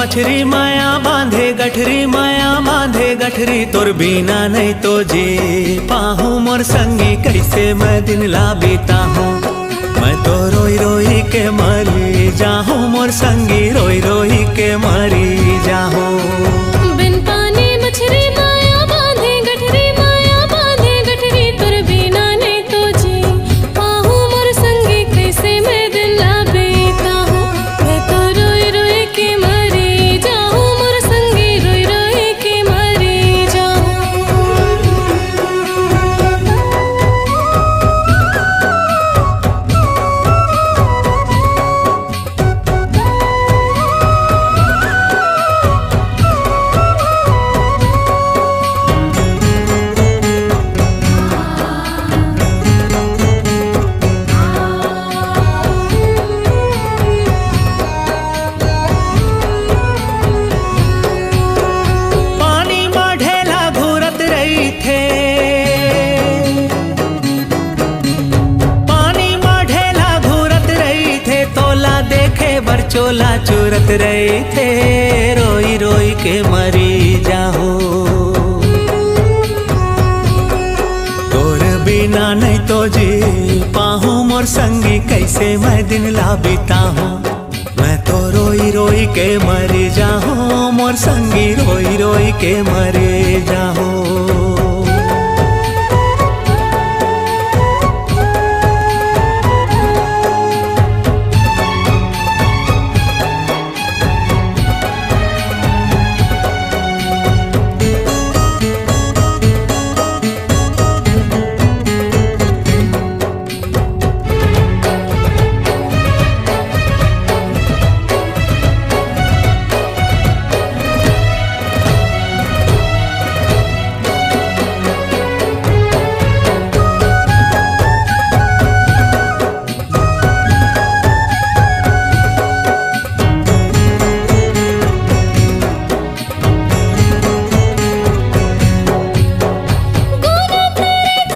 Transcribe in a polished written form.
मछरी माया बांधे गठरी, माया बांधे गठरी, तोर बिना नहीं तो जी पाहूँ मोर संगी कैसे मैं दिन ला बीता हूँ। मैं तो रोई रोई के मरी जाहूँ, मोर संगी रोई रोई के मरी जाहूँ। बिन पानी मछरी माया बांधे गठरी, माया बांधे गठरी, तोर बिना नहीं तो जी पाहूँ मोर संगी कैसे मैं दिन ला बीता हूँ। मैं तो रोई रोई के मरी जाहूँ, मोर संगी रोई रोई के मरी जाहूँ। चोला चूरत रहे थे, रोई रोई के मरी जाहूँ। तोर बिना नहीं तो जी पाहूँ मोर संगी कैसे मैं दिन ला बीता हूँ। मैं तो रोई रोई के मरी जाहूँ, मोर संगी रोई रोई के मरे जाहूँ।